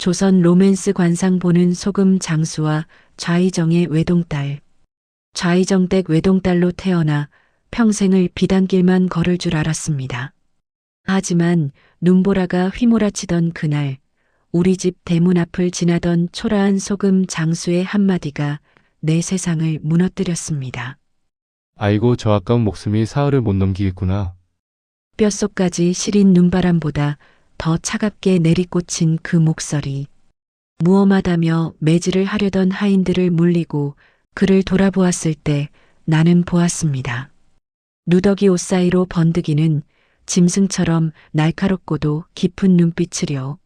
조선 로맨스 관상 보는 소금 장수와 좌이정의 외동딸. 좌이정댁 외동딸로 태어나 평생을 비단길만 걸을 줄 알았습니다. 하지만 눈보라가 휘몰아치던 그날 우리 집 대문 앞을 지나던 초라한 소금 장수의 한마디가 내 세상을 무너뜨렸습니다. 아이고 저 아까운 목숨이 사흘을 못 넘기겠구나. 뼛속까지 시린 눈바람보다 더 차갑게 내리꽂힌 그 목소리. 무엄하다며 매질을 하려던 하인들을 물리고 그를 돌아보았을 때 나는 보았습니다. 누더기 옷 사이로 번득이는 짐승처럼 날카롭고도 깊은 눈빛을요.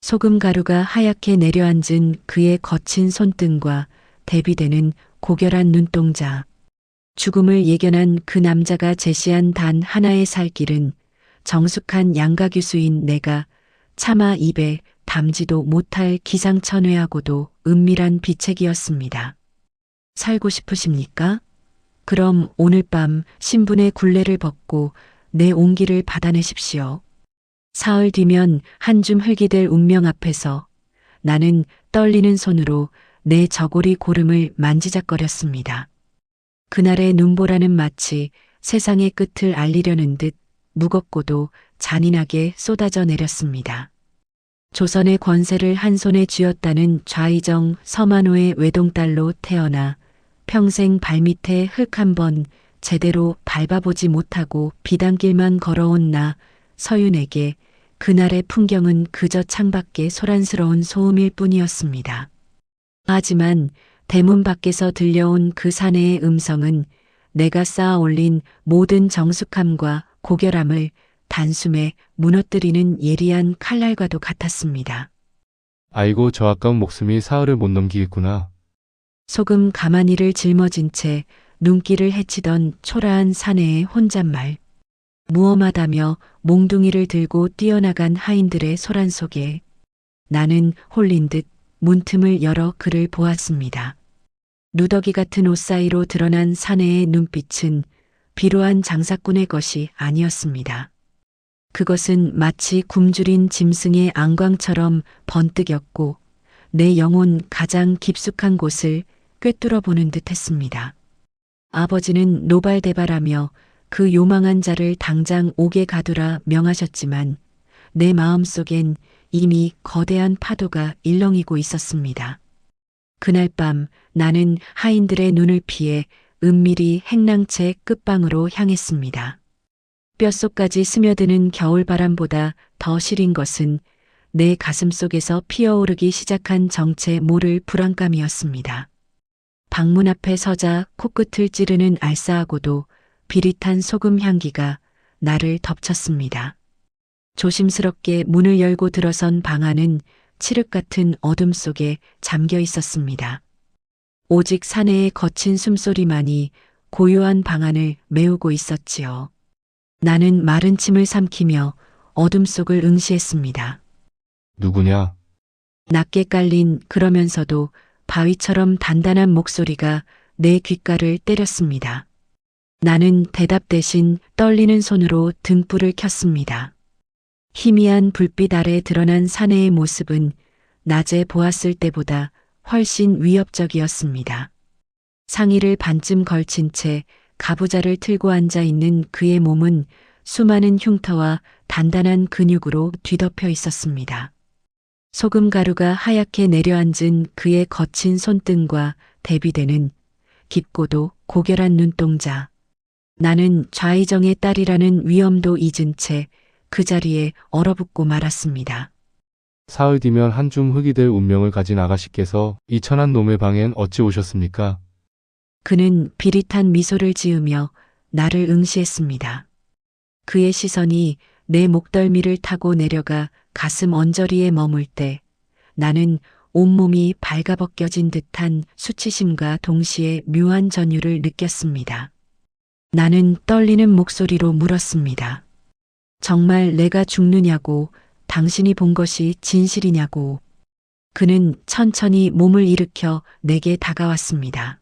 소금 가루가 하얗게 내려앉은 그의 거친 손등과 대비되는 고결한 눈동자. 죽음을 예견한 그 남자가 제시한 단 하나의 살 길은 정숙한 양가교수인 내가 차마 입에 담지도 못할 기상천외하고도 은밀한 비책이었습니다. 살고 싶으십니까? 그럼 오늘 밤 신분의 굴레를 벗고 내 온기를 받아내십시오. 사흘 뒤면 한 줌 흙이 될 운명 앞에서 나는 떨리는 손으로 내 저고리 고름을 만지작거렸습니다. 그날의 눈보라는 마치 세상의 끝을 알리려는 듯 무겁고도 잔인하게 쏟아져 내렸습니다. 조선의 권세를 한 손에 쥐었다는 좌이정 서만호의 외동딸로 태어나 평생 발밑에 흙 한 번 제대로 밟아보지 못하고 비단길만 걸어온 나 서윤에게 그날의 풍경은 그저 창밖에 소란스러운 소음일 뿐이었습니다. 하지만 대문 밖에서 들려온 그 사내의 음성은 내가 쌓아 올린 모든 정숙함과 고결함을 단숨에 무너뜨리는 예리한 칼날과도 같았습니다. 아이고 저 아까운 목숨이 사흘을 못 넘기겠구나. 소금 가마니를 짊어진 채 눈길을 헤치던 초라한 사내의 혼잣말. 무엄하다며 몽둥이를 들고 뛰어나간 하인들의 소란 속에 나는 홀린 듯 문틈을 열어 그를 보았습니다. 누더기 같은 옷 사이로 드러난 사내의 눈빛은 비로한 장사꾼의 것이 아니었습니다. 그것은 마치 굶주린 짐승의 안광처럼 번뜩였고 내 영혼 가장 깊숙한 곳을 꿰뚫어 보는 듯 했습니다. 아버지는 노발대발하며 그 요망한 자를 당장 옥에 가두라 명하셨지만 내 마음속엔 이미 거대한 파도가 일렁이고 있었습니다. 그날 밤 나는 하인들의 눈을 피해 은밀히 행랑채 끝방으로 향했습니다. 뼛속까지 스며드는 겨울바람보다 더 시린 것은 내 가슴 속에서 피어오르기 시작한 정체 모를 불안감이었습니다. 방문 앞에 서자 코끝을 찌르는 알싸하고도 비릿한 소금 향기가 나를 덮쳤습니다. 조심스럽게 문을 열고 들어선 방 안은 칠흑 같은 어둠 속에 잠겨 있었습니다. 오직 사내의 거친 숨소리만이 고요한 방 안을 메우고 있었지요. 나는 마른 침을 삼키며 어둠 속을 응시했습니다. 누구냐? 낮게 깔린 그러면서도 바위처럼 단단한 목소리가 내 귓가를 때렸습니다. 나는 대답 대신 떨리는 손으로 등불을 켰습니다. 희미한 불빛 아래 드러난 사내의 모습은 낮에 보았을 때보다 훨씬 위협적이었습니다. 상의를 반쯤 걸친 채 가부좌를 틀고 앉아 있는 그의 몸은 수많은 흉터와 단단한 근육으로 뒤덮여 있었습니다. 소금 가루가 하얗게 내려앉은 그의 거친 손등과 대비되는 깊고도 고결한 눈동자. 나는 좌이정의 딸이라는 위엄도 잊은 채 그 자리에 얼어붙고 말았습니다. 사흘 뒤면 한 줌 흙이 될 운명을 가진 아가씨께서 이 천한 놈의 방엔 어찌 오셨습니까? 그는 비릿한 미소를 지으며 나를 응시했습니다. 그의 시선이 내 목덜미를 타고 내려가 가슴 언저리에 머물 때 나는 온몸이 발가벗겨진 듯한 수치심과 동시에 묘한 전율을 느꼈습니다. 나는 떨리는 목소리로 물었습니다. 정말 내가 죽느냐고, 당신이 본 것이 진실이냐고. 그는 천천히 몸을 일으켜 내게 다가왔습니다.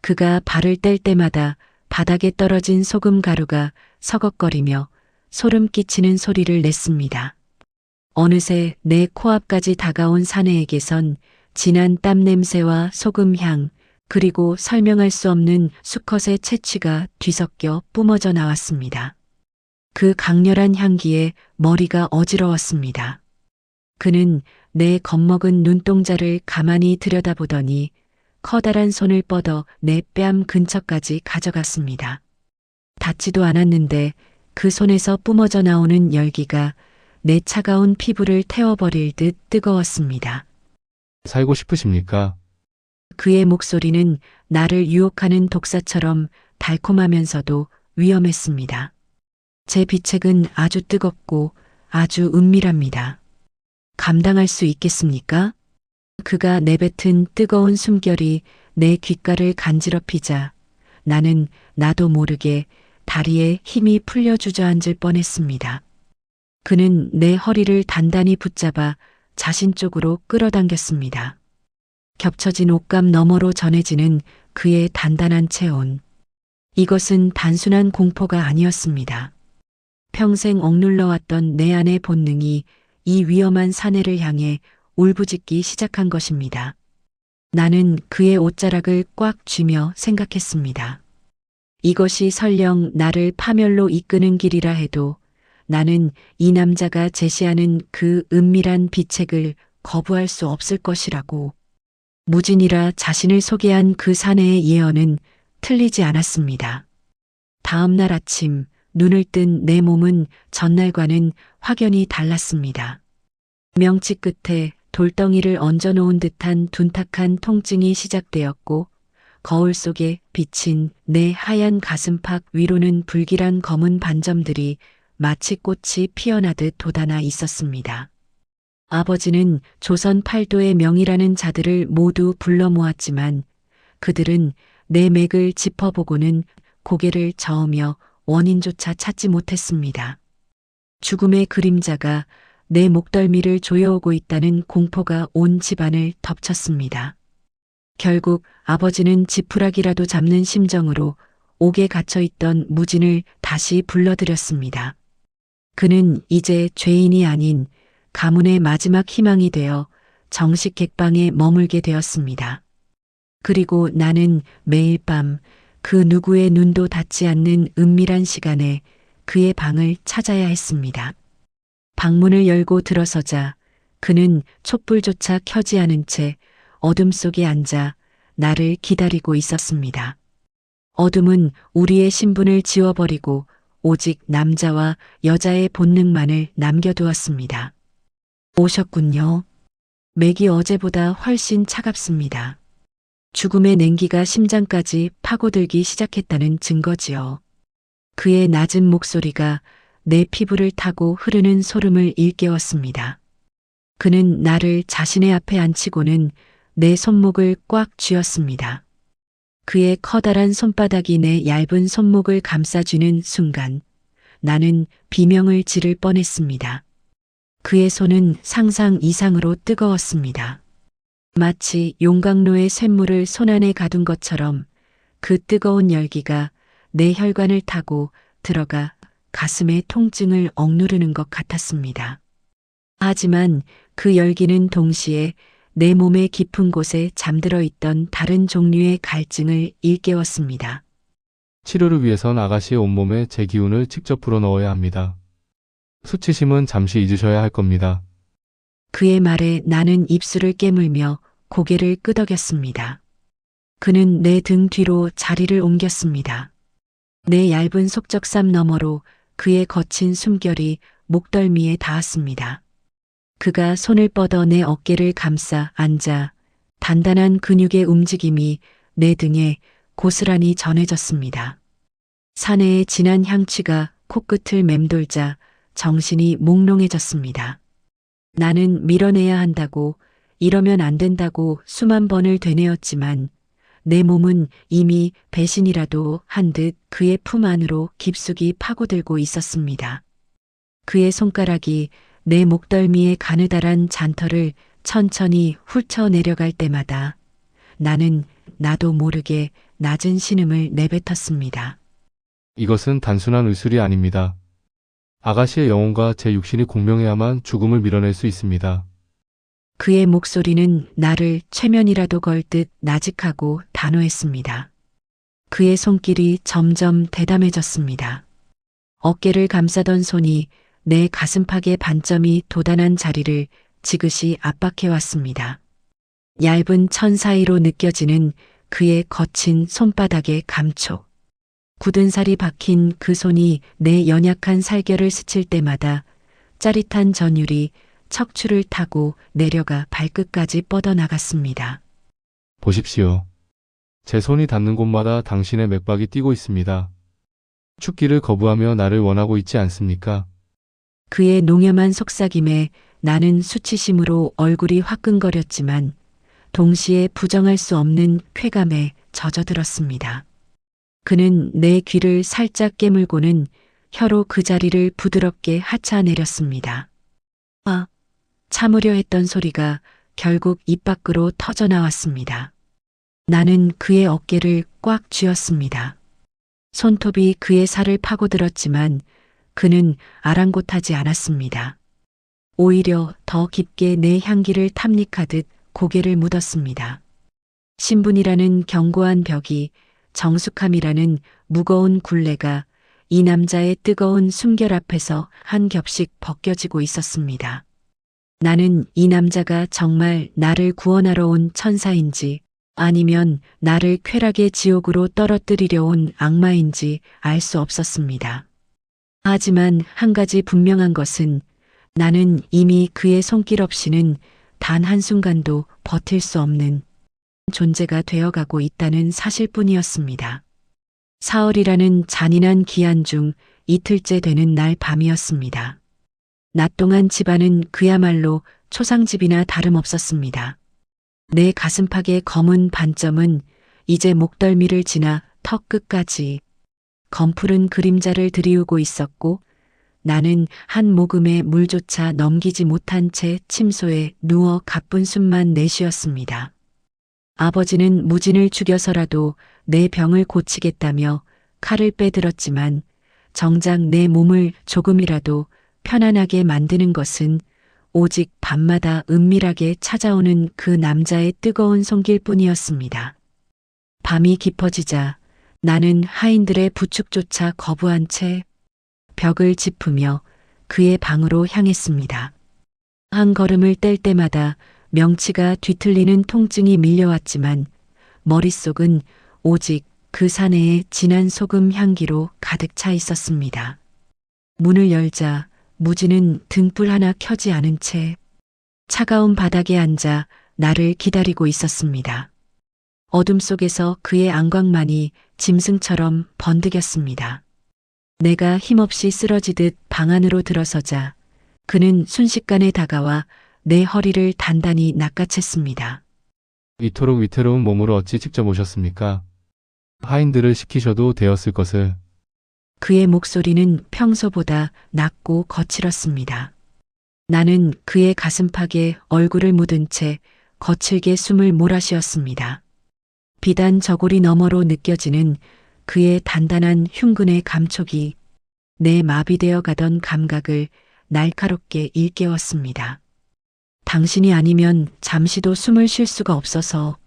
그가 발을 뗄 때마다 바닥에 떨어진 소금 가루가 서걱거리며 소름 끼치는 소리를 냈습니다. 어느새 내 코앞까지 다가온 사내에게선 진한 땀 냄새와 소금 향, 그리고 설명할 수 없는 수컷의 채취가 뒤섞여 뿜어져 나왔습니다. 그 강렬한 향기에 머리가 어지러웠습니다. 그는 내 겁먹은 눈동자를 가만히 들여다보더니 커다란 손을 뻗어 내 뺨 근처까지 가져갔습니다. 닿지도 않았는데 그 손에서 뿜어져 나오는 열기가 내 차가운 피부를 태워버릴 듯 뜨거웠습니다. 살고 싶으십니까? 그의 목소리는 나를 유혹하는 독사처럼 달콤하면서도 위험했습니다. 제 비책은 아주 뜨겁고 아주 은밀합니다. 감당할 수 있겠습니까? 그가 내뱉은 뜨거운 숨결이 내 귓가를 간지럽히자 나는 나도 모르게 다리에 힘이 풀려 주저앉을 뻔했습니다. 그는 내 허리를 단단히 붙잡아 자신 쪽으로 끌어당겼습니다. 겹쳐진 옷감 너머로 전해지는 그의 단단한 체온. 이것은 단순한 공포가 아니었습니다. 평생 억눌러왔던 내 안의 본능이 이 위험한 사내를 향해 울부짖기 시작한 것입니다. 나는 그의 옷자락을 꽉 쥐며 생각했습니다. 이것이 설령 나를 파멸로 이끄는 길이라 해도 나는 이 남자가 제시하는 그 은밀한 비책을 거부할 수 없을 것이라고. 무진이라 자신을 소개한 그 사내의 예언은 틀리지 않았습니다. 다음 날 아침 눈을 뜬 내 몸은 전날과는 확연히 달랐습니다. 명치 끝에 돌덩이를 얹어놓은 듯한 둔탁한 통증이 시작되었고 거울 속에 비친 내 하얀 가슴팍 위로는 불길한 검은 반점들이 마치 꽃이 피어나듯 돋아나 있었습니다. 아버지는 조선 팔도의 명이라는 자들을 모두 불러 모았지만 그들은 내 맥을 짚어보고는 고개를 저으며 원인조차 찾지 못했습니다. 죽음의 그림자가 내 목덜미를 조여오고 있다는 공포가 온 집안을 덮쳤습니다. 결국 아버지는 지푸라기라도 잡는 심정으로 옥에 갇혀있던 무진을 다시 불러들였습니다. 그는 이제 죄인이 아닌 가문의 마지막 희망이 되어 정식 객방에 머물게 되었습니다. 그리고 나는 매일 밤 그 누구의 눈도 닿지 않는 은밀한 시간에 그의 방을 찾아야 했습니다. 방문을 열고 들어서자 그는 촛불조차 켜지 않은 채 어둠 속에 앉아 나를 기다리고 있었습니다. 어둠은 우리의 신분을 지워버리고 오직 남자와 여자의 본능만을 남겨두었습니다. 오셨군요. 맥이 어제보다 훨씬 차갑습니다. 죽음의 냉기가 심장까지 파고들기 시작했다는 증거지요. 그의 낮은 목소리가 내 피부를 타고 흐르는 소름을 일깨웠습니다. 그는 나를 자신의 앞에 앉히고는 내 손목을 꽉 쥐었습니다. 그의 커다란 손바닥이 내 얇은 손목을 감싸쥐는 순간 나는 비명을 지를 뻔했습니다. 그의 손은 상상 이상으로 뜨거웠습니다. 마치 용광로의 쇳물을 손안에 가둔 것처럼 그 뜨거운 열기가 내 혈관을 타고 들어가 가슴의 통증을 억누르는 것 같았습니다. 하지만 그 열기는 동시에 내 몸의 깊은 곳에 잠들어 있던 다른 종류의 갈증을 일깨웠습니다. 치료를 위해선 아가씨의 온몸에 제 기운을 직접 불어넣어야 합니다. 수치심은 잠시 잊으셔야 할 겁니다. 그의 말에 나는 입술을 깨물며 고개를 끄덕였습니다. 그는 내 등 뒤로 자리를 옮겼습니다. 내 얇은 속적삼 너머로 그의 거친 숨결이 목덜미에 닿았습니다. 그가 손을 뻗어 내 어깨를 감싸 앉아 단단한 근육의 움직임이 내 등에 고스란히 전해졌습니다. 사내의 진한 향취가 코끝을 맴돌자 정신이 몽롱해졌습니다. 나는 밀어내야 한다고, 이러면 안 된다고 수만 번을 되뇌었지만 내 몸은 이미 배신이라도 한 듯 그의 품 안으로 깊숙이 파고들고 있었습니다. 그의 손가락이 내 목덜미의 가느다란 잔털을 천천히 훑쳐 내려갈 때마다 나는 나도 모르게 낮은 신음을 내뱉었습니다. 이것은 단순한 의술이 아닙니다. 아가씨의 영혼과 제 육신이 공명해야만 죽음을 밀어낼 수 있습니다. 그의 목소리는 나를 최면이라도 걸 듯 나직하고 단호했습니다. 그의 손길이 점점 대담해졌습니다. 어깨를 감싸던 손이 내 가슴팍의 반점이 도단한 자리를 지그시 압박해왔습니다. 얇은 천 사이로 느껴지는 그의 거친 손바닥의 감촉. 굳은 살이 박힌 그 손이 내 연약한 살결을 스칠 때마다 짜릿한 전율이 척추를 타고 내려가 발끝까지 뻗어나갔습니다. 보십시오. 제 손이 닿는 곳마다 당신의 맥박이 뛰고 있습니다. 죽기를 거부하며 나를 원하고 있지 않습니까? 그의 농염한 속삭임에 나는 수치심으로 얼굴이 화끈거렸지만 동시에 부정할 수 없는 쾌감에 젖어들었습니다. 그는 내 귀를 살짝 깨물고는 혀로 그 자리를 부드럽게 하차내렸습니다. 아, 참으려 했던 소리가 결국 입 밖으로 터져 나왔습니다. 나는 그의 어깨를 꽉 쥐었습니다. 손톱이 그의 살을 파고들었지만 그는 아랑곳하지 않았습니다. 오히려 더 깊게 내 향기를 탐닉하듯 고개를 묻었습니다. 신분이라는 견고한 벽이, 정숙함이라는 무거운 굴레가 이 남자의 뜨거운 숨결 앞에서 한 겹씩 벗겨지고 있었습니다. 나는 이 남자가 정말 나를 구원하러 온 천사인지 아니면 나를 쾌락의 지옥으로 떨어뜨리려 온 악마인지 알 수 없었습니다. 하지만 한 가지 분명한 것은 나는 이미 그의 손길 없이는 단 한순간도 버틸 수 없는 존재가 되어가고 있다는 사실뿐이었습니다. 사흘이라는 잔인한 기한 중 이틀째 되는 날 밤이었습니다. 낮 동안 집안은 그야말로 초상집이나 다름없었습니다. 내 가슴팍의 검은 반점은 이제 목덜미를 지나 턱 끝까지 검푸른 그림자를 드리우고 있었고 나는 한 모금의 물조차 넘기지 못한 채 침소에 누워 가쁜 숨만 내쉬었습니다. 아버지는 무진을 죽여서라도 내 병을 고치겠다며 칼을 빼들었지만 정작 내 몸을 조금이라도 편안하게 만드는 것은 오직 밤마다 은밀하게 찾아오는 그 남자의 뜨거운 손길뿐이었습니다. 밤이 깊어지자 나는 하인들의 부축조차 거부한 채 벽을 짚으며 그의 방으로 향했습니다. 한 걸음을 뗄 때마다 명치가 뒤틀리는 통증이 밀려왔지만 머릿속은 오직 그 사내의 진한 소금 향기로 가득 차 있었습니다. 문을 열자 무진은 등불 하나 켜지 않은 채 차가운 바닥에 앉아 나를 기다리고 있었습니다. 어둠 속에서 그의 안광만이 짐승처럼 번득였습니다. 내가 힘없이 쓰러지듯 방 안으로 들어서자 그는 순식간에 다가와 내 허리를 단단히 낚아챘습니다. 이토록 위태로운 몸으로 어찌 직접 오셨습니까? 하인들을 시키셔도 되었을 것을. 그의 목소리는 평소보다 낮고 거칠었습니다. 나는 그의 가슴팍에 얼굴을 묻은 채 거칠게 숨을 몰아쉬었습니다. 비단 저고리 너머로 느껴지는 그의 단단한 흉근의 감촉이 내 마비되어 가던 감각을 날카롭게 일깨웠습니다. 당신이 아니면 잠시도 숨을 쉴 수가 없어서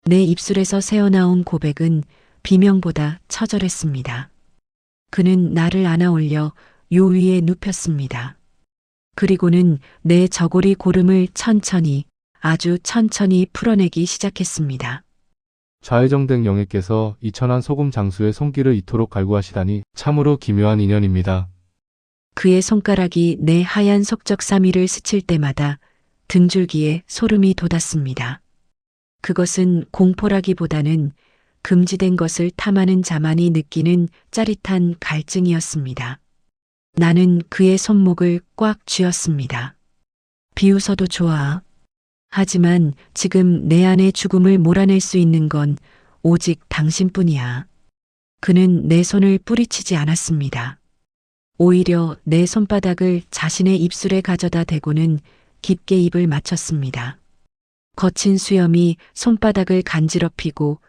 내 입술에서 새어나온 고백은 비명보다 처절했습니다. 그는 나를 안아 올려 요 위에 눕혔습니다. 그리고는 내 저고리 고름을 천천히, 아주 천천히 풀어내기 시작했습니다. 좌회정된 영예께서 이 천한 소금 장수의 손길을 이토록 갈구하시다니 참으로 기묘한 인연입니다. 그의 손가락이 내 하얀 속적삼이를 스칠 때마다 등줄기에 소름이 돋았습니다. 그것은 공포라기보다는 금지된 것을 탐하는 자만이 느끼는 짜릿한 갈증이었습니다. 나는 그의 손목을 꽉 쥐었습니다. 비웃어도 좋아. 하지만 지금 내 안의 죽음을 몰아낼 수 있는 건 오직 당신뿐이야. 그는 내 손을 뿌리치지 않았습니다. 오히려 내 손바닥을 자신의 입술에 가져다 대고는 깊게 입을 맞췄습니다. 거친 수염이 손바닥을 간지럽히고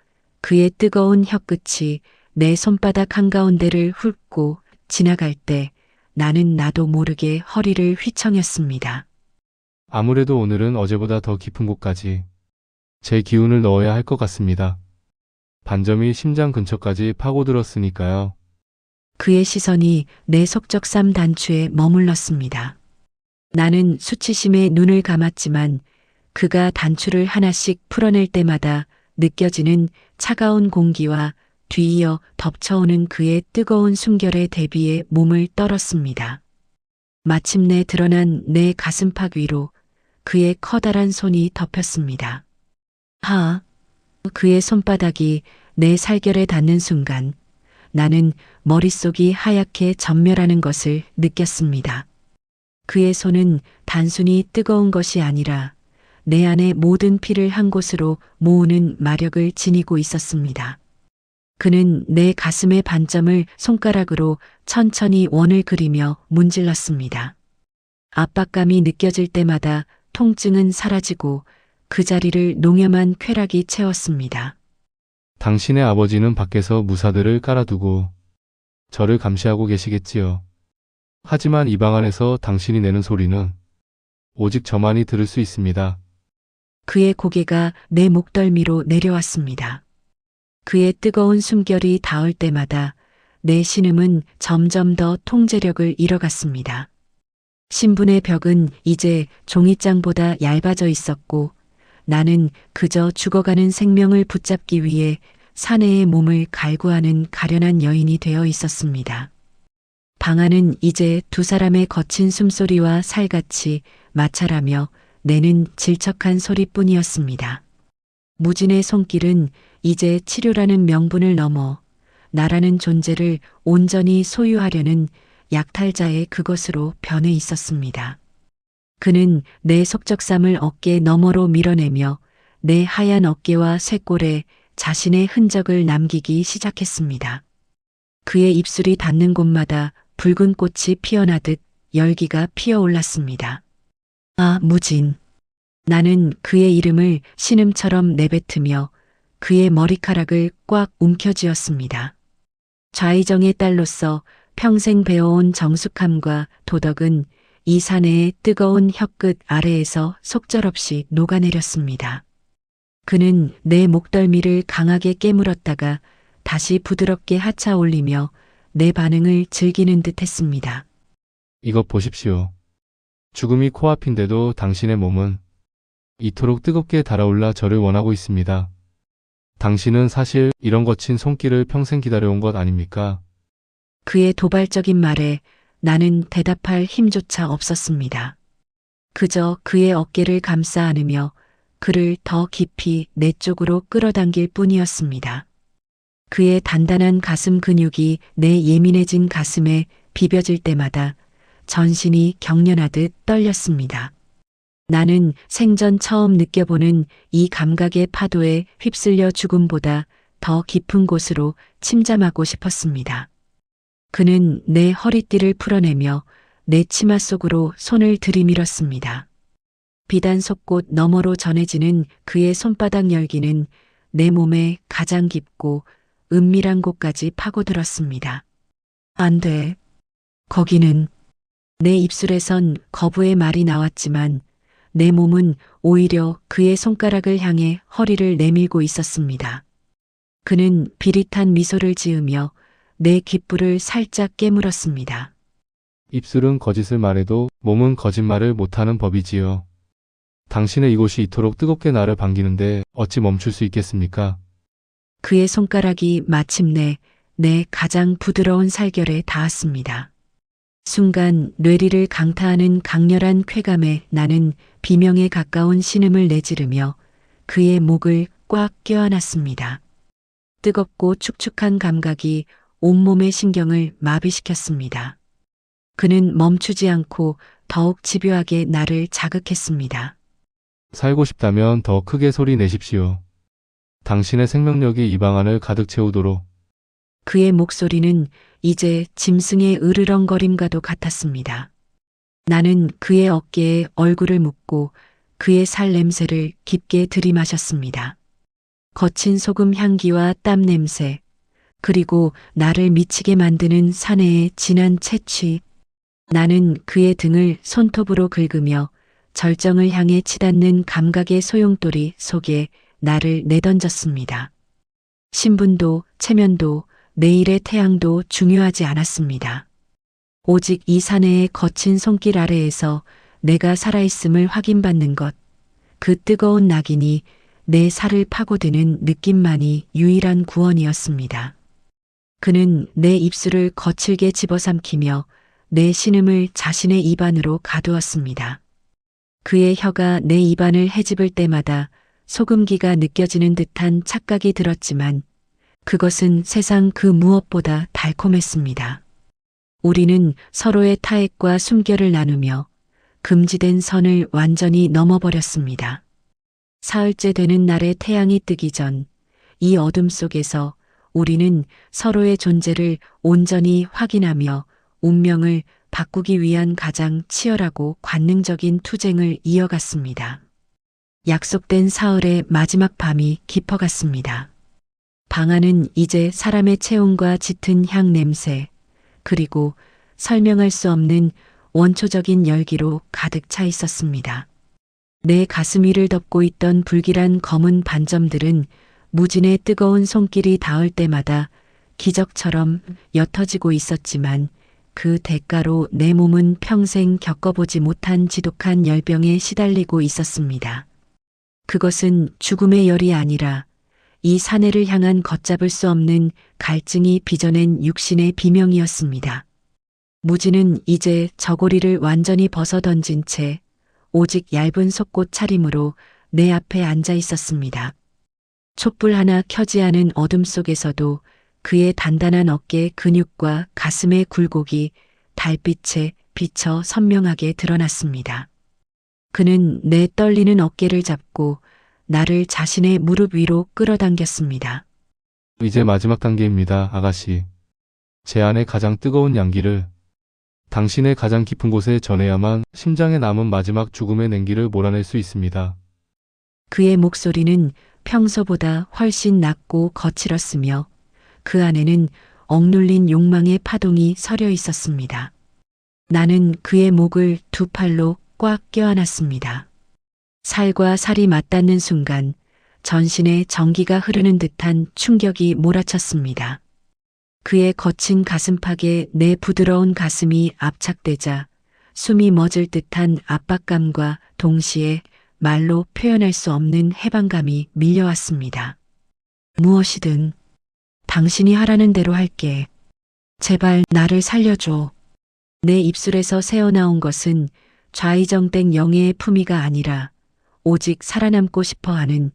그의 뜨거운 혀끝이 내 손바닥 한가운데를 훑고 지나갈 때 나는 나도 모르게 허리를 휘청였습니다. 아무래도 오늘은 어제보다 더 깊은 곳까지 제 기운을 넣어야 할 것 같습니다. 반점이 심장 근처까지 파고들었으니까요. 그의 시선이 내 속적삼 단추에 머물렀습니다. 나는 수치심에 눈을 감았지만 그가 단추를 하나씩 풀어낼 때마다 느껴지는 차가운 공기와 뒤이어 덮쳐오는 그의 뜨거운 숨결에 대비해 몸을 떨었습니다. 마침내 드러난 내 가슴팍 위로 그의 커다란 손이 덮였습니다. 그의 손바닥이 내 살결에 닿는 순간 나는 머릿속이 하얗게 전멸하는 것을 느꼈습니다. 그의 손은 단순히 뜨거운 것이 아니라 내 안의 모든 피를 한 곳으로 모으는 마력을 지니고 있었습니다. 그는 내 가슴의 반점을 손가락으로 천천히 원을 그리며 문질렀습니다. 압박감이 느껴질 때마다 통증은 사라지고 그 자리를 농염한 쾌락이 채웠습니다. 당신의 아버지는 밖에서 무사들을 깔아두고 저를 감시하고 계시겠지요. 하지만 이 방 안에서 당신이 내는 소리는 오직 저만이 들을 수 있습니다. 그의 고개가 내 목덜미로 내려왔습니다. 그의 뜨거운 숨결이 닿을 때마다 내 신음은 점점 더 통제력을 잃어갔습니다. 신분의 벽은 이제 종이장보다 얇아져 있었고 나는 그저 죽어가는 생명을 붙잡기 위해 사내의 몸을 갈구하는 가련한 여인이 되어 있었습니다. 방 안은 이제 두 사람의 거친 숨소리와 살같이 마찰하며 내는 질척한 소리뿐이었습니다. 무진의 손길은 이제 치료라는 명분을 넘어 나라는 존재를 온전히 소유하려는 약탈자의 그것으로 변해 있었습니다. 그는 내 속적삼을 어깨 너머로 밀어내며 내 하얀 어깨와 쇄골에 자신의 흔적을 남기기 시작했습니다. 그의 입술이 닿는 곳마다 붉은 꽃이 피어나듯 열기가 피어올랐습니다. 무진. 나는 그의 이름을 신음처럼 내뱉으며 그의 머리카락을 꽉 움켜쥐었습니다. 좌의정의 딸로서 평생 배워온 정숙함과 도덕은 이 사내의 뜨거운 혀끝 아래에서 속절없이 녹아내렸습니다. 그는 내 목덜미를 강하게 깨물었다가 다시 부드럽게 하차 올리며 내 반응을 즐기는 듯 했습니다. 이것 보십시오. 죽음이 코앞인데도 당신의 몸은 이토록 뜨겁게 달아올라 저를 원하고 있습니다. 당신은 사실 이런 거친 손길을 평생 기다려온 것 아닙니까? 그의 도발적인 말에 나는 대답할 힘조차 없었습니다. 그저 그의 어깨를 감싸 안으며 그를 더 깊이 내 쪽으로 끌어당길 뿐이었습니다. 그의 단단한 가슴 근육이 내 예민해진 가슴에 비벼질 때마다 전신이 경련하듯 떨렸습니다. 나는 생전 처음 느껴보는 이 감각의 파도에 휩쓸려 죽음보다 더 깊은 곳으로 침잠하고 싶었습니다. 그는 내 허리띠를 풀어내며 내 치마 속으로 손을 들이밀었습니다. 비단 속꽃 너머로 전해지는 그의 손바닥 열기는 내 몸에 가장 깊고 은밀한 곳까지 파고들었습니다. 안 돼. 거기는 내 입술에선 거부의 말이 나왔지만 내 몸은 오히려 그의 손가락을 향해 허리를 내밀고 있었습니다. 그는 비릿한 미소를 지으며 내 귓불을 살짝 깨물었습니다. 입술은 거짓을 말해도 몸은 거짓말을 못하는 법이지요. 당신의 이곳이 이토록 뜨겁게 나를 반기는데 어찌 멈출 수 있겠습니까? 그의 손가락이 마침내 내 가장 부드러운 살결에 닿았습니다. 순간 뇌리를 강타하는 강렬한 쾌감에 나는 비명에 가까운 신음을 내지르며 그의 목을 꽉 껴안았습니다. 뜨겁고 축축한 감각이 온몸의 신경을 마비시켰습니다. 그는 멈추지 않고 더욱 집요하게 나를 자극했습니다. 살고 싶다면 더 크게 소리 내십시오. 당신의 생명력이 이 방 안을 가득 채우도록. 그의 목소리는 이제 짐승의 으르렁거림과도 같았습니다. 나는 그의 어깨에 얼굴을 묻고 그의 살 냄새를 깊게 들이마셨습니다. 거친 소금 향기와 땀 냄새, 그리고 나를 미치게 만드는 사내의 진한 채취. 나는 그의 등을 손톱으로 긁으며 절정을 향해 치닫는 감각의 소용돌이 속에 나를 내던졌습니다. 신분도 체면도 내일의 태양도 중요하지 않았습니다. 오직 이 사내의 거친 손길 아래에서 내가 살아있음을 확인받는 것, 그 뜨거운 낙인이 내 살을 파고드는 느낌만이 유일한 구원이었습니다. 그는 내 입술을 거칠게 집어삼키며 내 신음을 자신의 입안으로 가두었습니다. 그의 혀가 내 입안을 헤집을 때마다 소금기가 느껴지는 듯한 착각이 들었지만 그것은 세상 그 무엇보다 달콤했습니다. 우리는 서로의 타액과 숨결을 나누며 금지된 선을 완전히 넘어버렸습니다. 사흘째 되는 날에 태양이 뜨기 전 이 어둠 속에서 우리는 서로의 존재를 온전히 확인하며 운명을 바꾸기 위한 가장 치열하고 관능적인 투쟁을 이어갔습니다. 약속된 사흘의 마지막 밤이 깊어갔습니다. 방 안은 이제 사람의 체온과 짙은 향 냄새, 그리고 설명할 수 없는 원초적인 열기로 가득 차 있었습니다. 내 가슴 위를 덮고 있던 불길한 검은 반점들은 무진의 뜨거운 손길이 닿을 때마다 기적처럼 옅어지고 있었지만 그 대가로 내 몸은 평생 겪어보지 못한 지독한 열병에 시달리고 있었습니다. 그것은 죽음의 열이 아니라 이 사내를 향한 걷잡을 수 없는 갈증이 빚어낸 육신의 비명이었습니다. 무진은 이제 저고리를 완전히 벗어던진 채 오직 얇은 속옷 차림으로 내 앞에 앉아 있었습니다. 촛불 하나 켜지 않은 어둠 속에서도 그의 단단한 어깨 근육과 가슴의 굴곡이 달빛에 비쳐 선명하게 드러났습니다. 그는 내 떨리는 어깨를 잡고 나를 자신의 무릎 위로 끌어당겼습니다. 이제 마지막 단계입니다, 아가씨. 제 안의 가장 뜨거운 양기를 당신의 가장 깊은 곳에 전해야만 심장에 남은 마지막 죽음의 냉기를 몰아낼 수 있습니다. 그의 목소리는 평소보다 훨씬 낮고 거칠었으며 그 안에는 억눌린 욕망의 파동이 서려 있었습니다. 나는 그의 목을 두 팔로 꽉 껴안았습니다. 살과 살이 맞닿는 순간 전신에 전기가 흐르는 듯한 충격이 몰아쳤습니다. 그의 거친 가슴팍에 내 부드러운 가슴이 압착되자 숨이 멎을 듯한 압박감과 동시에 말로 표현할 수 없는 해방감이 밀려왔습니다. 무엇이든 당신이 하라는 대로 할게. 제발 나를 살려줘. 내 입술에서 새어나온 것은 좌의정땡 영예의 품위가 아니라 오직 살아남고 싶어하는,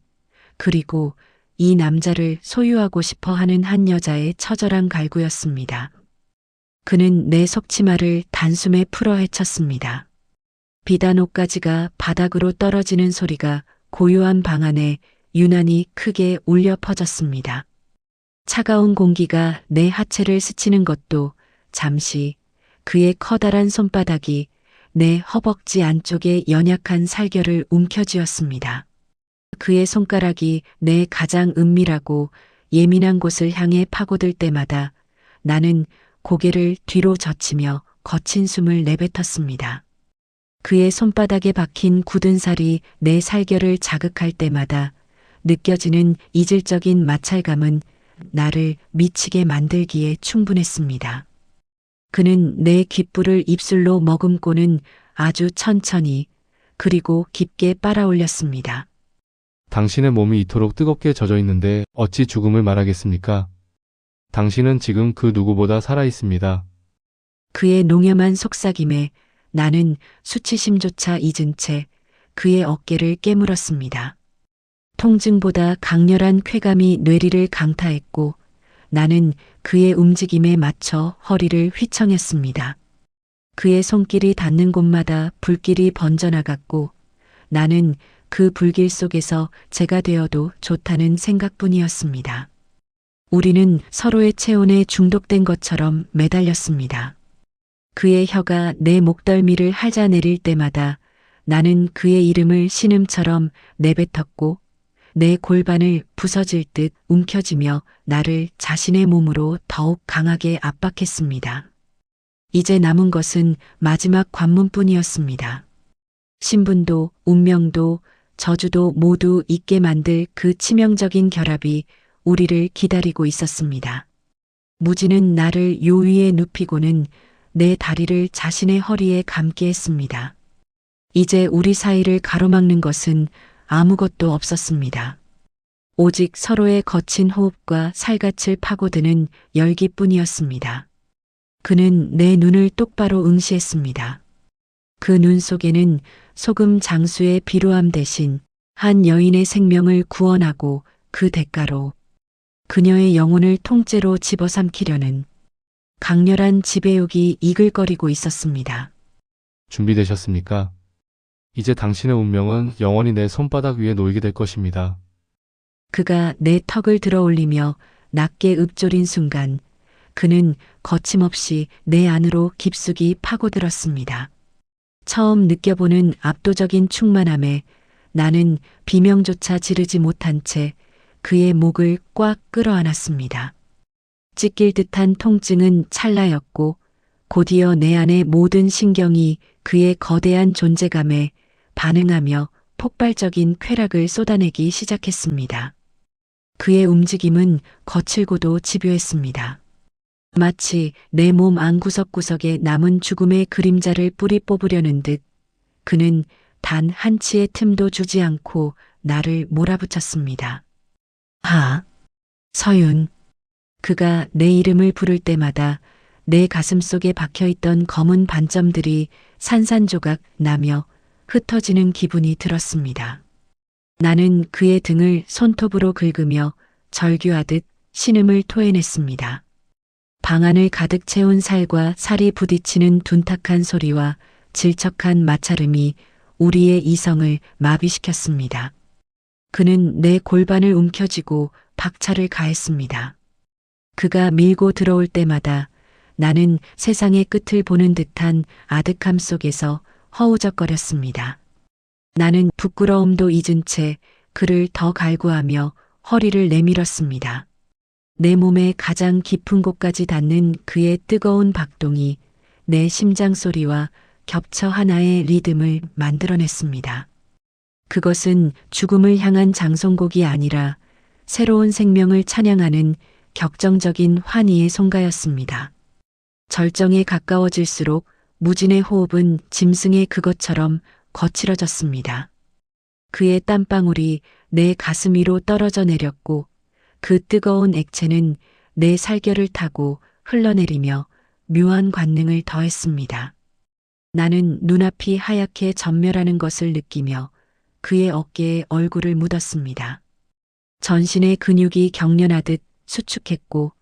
그리고 이 남자를 소유하고 싶어하는 한 여자의 처절한 갈구였습니다. 그는 내 속치마를 단숨에 풀어 헤쳤습니다. 비단 옷가지가 바닥으로 떨어지는 소리가 고요한 방 안에 유난히 크게 울려 퍼졌습니다. 차가운 공기가 내 하체를 스치는 것도 잠시 그의 커다란 손바닥이 내 허벅지 안쪽의 연약한 살결을 움켜쥐었습니다. 그의 손가락이 내 가장 은밀하고 예민한 곳을 향해 파고들 때마다 나는 고개를 뒤로 젖히며 거친 숨을 내뱉었습니다. 그의 손바닥에 박힌 굳은 살이 내 살결을 자극할 때마다 느껴지는 이질적인 마찰감은 나를 미치게 만들기에 충분했습니다. 그는 내 귓불을 입술로 머금고는 아주 천천히 그리고 깊게 빨아올렸습니다. 당신의 몸이 이토록 뜨겁게 젖어 있는데 어찌 죽음을 말하겠습니까? 당신은 지금 그 누구보다 살아 있습니다. 그의 농염한 속삭임에 나는 수치심조차 잊은 채 그의 어깨를 깨물었습니다. 통증보다 강렬한 쾌감이 뇌리를 강타했고 나는 그의 움직임에 맞춰 허리를 휘청였습니다. 그의 손길이 닿는 곳마다 불길이 번져나갔고 나는 그 불길 속에서 제가 되어도 좋다는 생각뿐이었습니다. 우리는 서로의 체온에 중독된 것처럼 매달렸습니다. 그의 혀가 내 목덜미를 핥아내릴 때마다 나는 그의 이름을 신음처럼 내뱉었고 내 골반을 부서질 듯 움켜쥐며 나를 자신의 몸으로 더욱 강하게 압박했습니다. 이제 남은 것은 마지막 관문뿐이었습니다. 신분도 운명도 저주도 모두 잊게 만들 그 치명적인 결합이 우리를 기다리고 있었습니다. 무지는 나를 요 위에 눕히고는 내 다리를 자신의 허리에 감게 했습니다. 이제 우리 사이를 가로막는 것은 아무것도 없었습니다. 오직 서로의 거친 호흡과 살갗을 파고드는 열기뿐이었습니다. 그는 내 눈을 똑바로 응시했습니다. 그 눈 속에는 소금 장수의 비루함 대신 한 여인의 생명을 구원하고 그 대가로 그녀의 영혼을 통째로 집어삼키려는 강렬한 지배욕이 이글거리고 있었습니다. 준비되셨습니까? 이제 당신의 운명은 영원히 내 손바닥 위에 놓이게 될 것입니다. 그가 내 턱을 들어올리며 낮게 읊조린 순간 그는 거침없이 내 안으로 깊숙이 파고들었습니다. 처음 느껴보는 압도적인 충만함에 나는 비명조차 지르지 못한 채 그의 목을 꽉 끌어안았습니다. 찢길 듯한 통증은 찰나였고 곧이어 내 안의 모든 신경이 그의 거대한 존재감에 반응하며 폭발적인 쾌락을 쏟아내기 시작했습니다. 그의 움직임은 거칠고도 집요했습니다. 마치 내 몸 안 구석구석에 남은 죽음의 그림자를 뿌리 뽑으려는 듯 그는 단 한치의 틈도 주지 않고 나를 몰아붙였습니다. 서윤. 그가 내 이름을 부를 때마다 내 가슴 속에 박혀있던 검은 반점들이 산산조각 나며 흩어지는 기분이 들었습니다. 나는 그의 등을 손톱으로 긁으며 절규하듯 신음을 토해냈습니다. 방 안을 가득 채운 살과 살이 부딪히는 둔탁한 소리와 질척한 마찰음이 우리의 이성을 마비시켰습니다. 그는 내 골반을 움켜쥐고 박차를 가했습니다. 그가 밀고 들어올 때마다 나는 세상의 끝을 보는 듯한 아득함 속에서 허우적거렸습니다. 나는 부끄러움도 잊은 채 그를 더 갈구하며 허리를 내밀었습니다. 내 몸의 가장 깊은 곳까지 닿는 그의 뜨거운 박동이 내 심장 소리와 겹쳐 하나의 리듬을 만들어냈습니다. 그것은 죽음을 향한 장송곡이 아니라 새로운 생명을 찬양하는 격정적인 환희의 송가였습니다. 절정에 가까워질수록 무진의 호흡은 짐승의 그것처럼 거칠어졌습니다. 그의 땀방울이 내 가슴 위로 떨어져 내렸고 그 뜨거운 액체는 내 살결을 타고 흘러내리며 묘한 관능을 더했습니다. 나는 눈앞이 하얗게 전멸하는 것을 느끼며 그의 어깨에 얼굴을 묻었습니다. 전신의 근육이 경련하듯 수축했고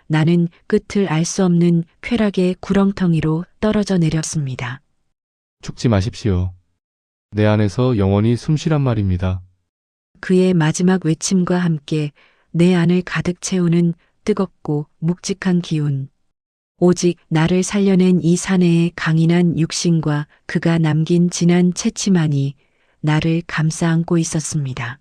나는 끝을 알 수 없는 쾌락의 구렁텅이로 떨어져 내렸습니다. 죽지 마십시오. 내 안에서 영원히 숨쉬란 말입니다. 그의 마지막 외침과 함께 내 안을 가득 채우는 뜨겁고 묵직한 기운. 오직 나를 살려낸 이 사내의 강인한 육신과 그가 남긴 진한 채취만이 나를 감싸 안고 있었습니다.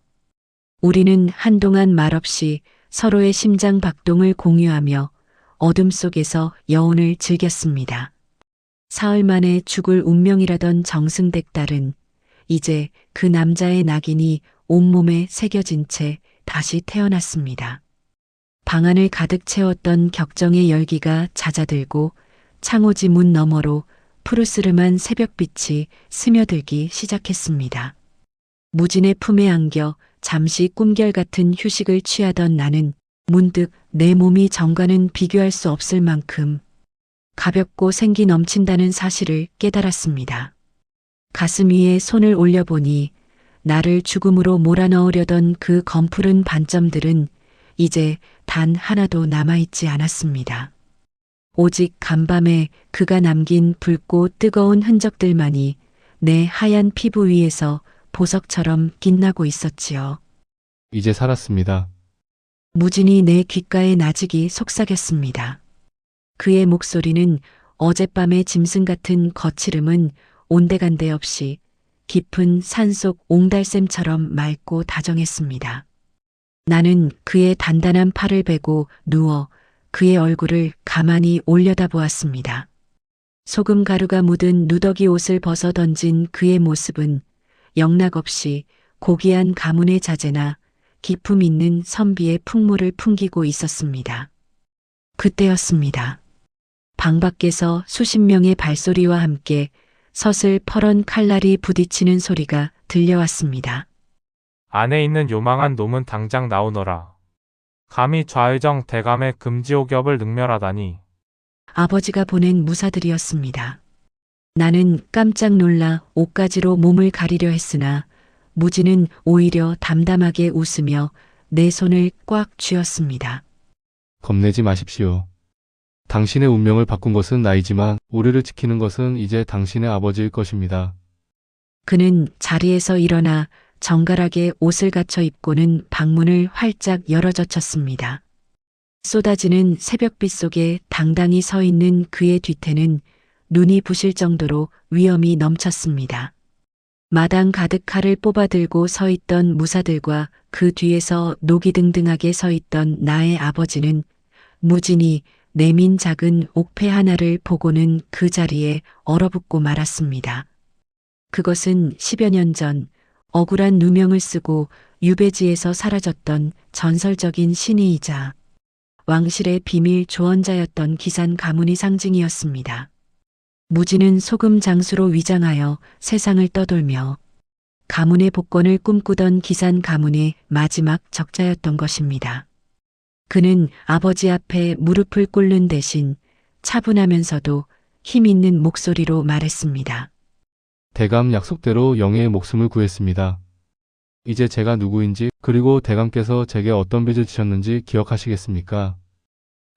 우리는 한동안 말없이 서로의 심장 박동을 공유하며 어둠 속에서 여운을 즐겼습니다. 사흘 만에 죽을 운명이라던 정승댁 딸은 이제 그 남자의 낙인이 온몸에 새겨진 채 다시 태어났습니다. 방 안을 가득 채웠던 격정의 열기가 잦아들고 창호지 문 너머로 푸르스름한 새벽빛이 스며들기 시작했습니다. 무진의 품에 안겨 잠시 꿈결 같은 휴식을 취하던 나는 문득 내 몸이 전과는 비교할 수 없을 만큼 가볍고 생기 넘친다는 사실을 깨달았습니다. 가슴 위에 손을 올려보니 나를 죽음으로 몰아넣으려던 그 검푸른 반점들은 이제 단 하나도 남아있지 않았습니다. 오직 간밤에 그가 남긴 붉고 뜨거운 흔적들만이 내 하얀 피부 위에서 보석처럼 빛나고 있었지요. 이제 살았습니다. 무진이 내 귓가에 나직이 속삭였습니다. 그의 목소리는 어젯밤의 짐승 같은 거칠음은 온데간데 없이 깊은 산속 옹달샘처럼 맑고 다정했습니다. 나는 그의 단단한 팔을 베고 누워 그의 얼굴을 가만히 올려다보았습니다. 소금 가루가 묻은 누더기 옷을 벗어 던진 그의 모습은 영락없이 고귀한 가문의 자제나 기품 있는 선비의 풍모를 풍기고 있었습니다. 그때였습니다. 방 밖에서 수십 명의 발소리와 함께 서슬퍼런 칼날이 부딪히는 소리가 들려왔습니다. 안에 있는 요망한 놈은 당장 나오너라. 감히 좌의정 대감의 금지옥엽을 능멸하다니. 아버지가 보낸 무사들이었습니다. 나는 깜짝 놀라 옷가지로 몸을 가리려 했으나 무지는 오히려 담담하게 웃으며 내 손을 꽉 쥐었습니다. 겁내지 마십시오. 당신의 운명을 바꾼 것은 나이지만 우리를 지키는 것은 이제 당신의 아버지일 것입니다. 그는 자리에서 일어나 정갈하게 옷을 갖춰 입고는 방문을 활짝 열어젖혔습니다. 쏟아지는 새벽빛 속에 당당히 서 있는 그의 뒤태는 눈이 부실 정도로 위엄이 넘쳤습니다. 마당 가득 칼을 뽑아들고 서 있던 무사들과 그 뒤에서 노기등등하게 서 있던 나의 아버지는 무진이 내민 작은 옥패 하나를 보고는 그 자리에 얼어붙고 말았습니다. 그것은 10여 년 전 억울한 누명을 쓰고 유배지에서 사라졌던 전설적인 신이이자 왕실의 비밀 조언자였던 기산 가문의 상징이었습니다. 무진은 소금 장수로 위장하여 세상을 떠돌며 가문의 복권을 꿈꾸던 기산 가문의 마지막 적자였던 것입니다. 그는 아버지 앞에 무릎을 꿇는 대신 차분하면서도 힘 있는 목소리로 말했습니다. 대감 약속대로 영예의 목숨을 구했습니다. 이제 제가 누구인지 그리고 대감께서 제게 어떤 빚을 지셨는지 기억하시겠습니까?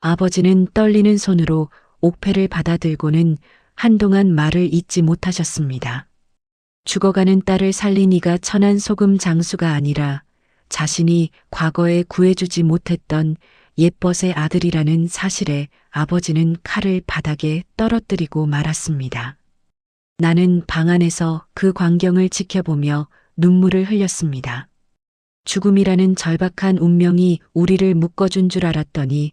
아버지는 떨리는 손으로 옥패를 받아들고는 한동안 말을 잇지 못하셨습니다. 죽어가는 딸을 살린 이가 천한 소금 장수가 아니라 자신이 과거에 구해주지 못했던 옛벗의 아들이라는 사실에 아버지는 칼을 바닥에 떨어뜨리고 말았습니다. 나는 방 안에서 그 광경을 지켜보며 눈물을 흘렸습니다. 죽음이라는 절박한 운명이 우리를 묶어준 줄 알았더니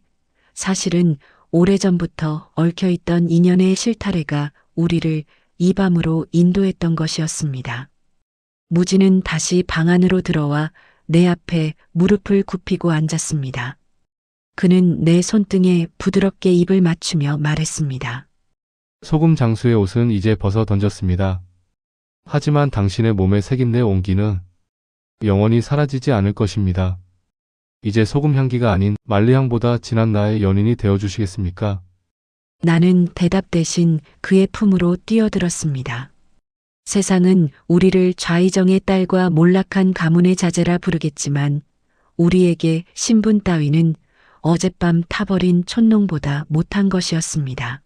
사실은 오래전부터 얽혀있던 인연의 실타래가 우리를 이 밤으로 인도했던 것이었습니다. 무지는 다시 방 안으로 들어와 내 앞에 무릎을 굽히고 앉았습니다. 그는 내 손등에 부드럽게 입을 맞추며 말했습니다. 소금 장수의 옷은 이제 벗어 던졌습니다. 하지만 당신의 몸에 새긴 내 온기는 영원히 사라지지 않을 것입니다. 이제 소금 향기가 아닌 만리향보다 진한 나의 연인이 되어주시겠습니까? 나는 대답 대신 그의 품으로 뛰어들었습니다. 세상은 우리를 좌의정의 딸과 몰락한 가문의 자제라 부르겠지만 우리에게 신분 따위는 어젯밤 타버린 촌농보다 못한 것이었습니다.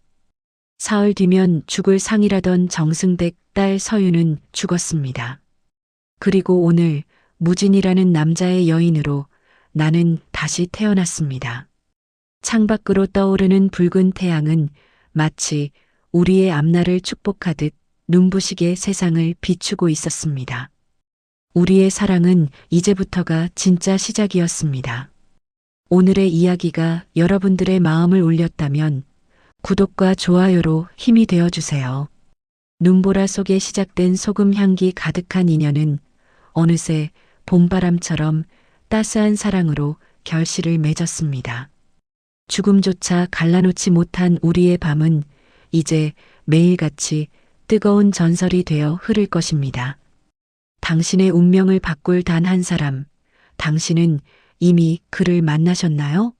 사흘 뒤면 죽을 상이라던 정승댁 딸 서유는 죽었습니다. 그리고 오늘 무진이라는 남자의 여인으로 나는 다시 태어났습니다. 창밖으로 떠오르는 붉은 태양은 마치 우리의 앞날을 축복하듯 눈부시게 세상을 비추고 있었습니다. 우리의 사랑은 이제부터가 진짜 시작이었습니다. 오늘의 이야기가 여러분들의 마음을 울렸다면 구독과 좋아요로 힘이 되어주세요. 눈보라 속에 시작된 소금 향기 가득한 인연은 어느새 봄바람처럼 따스한 사랑으로 결실을 맺었습니다. 죽음조차 갈라놓지 못한 우리의 밤은 이제 매일같이 뜨거운 전설이 되어 흐를 것입니다. 당신의 운명을 바꿀 단 한 사람, 당신은 이미 그를 만나셨나요?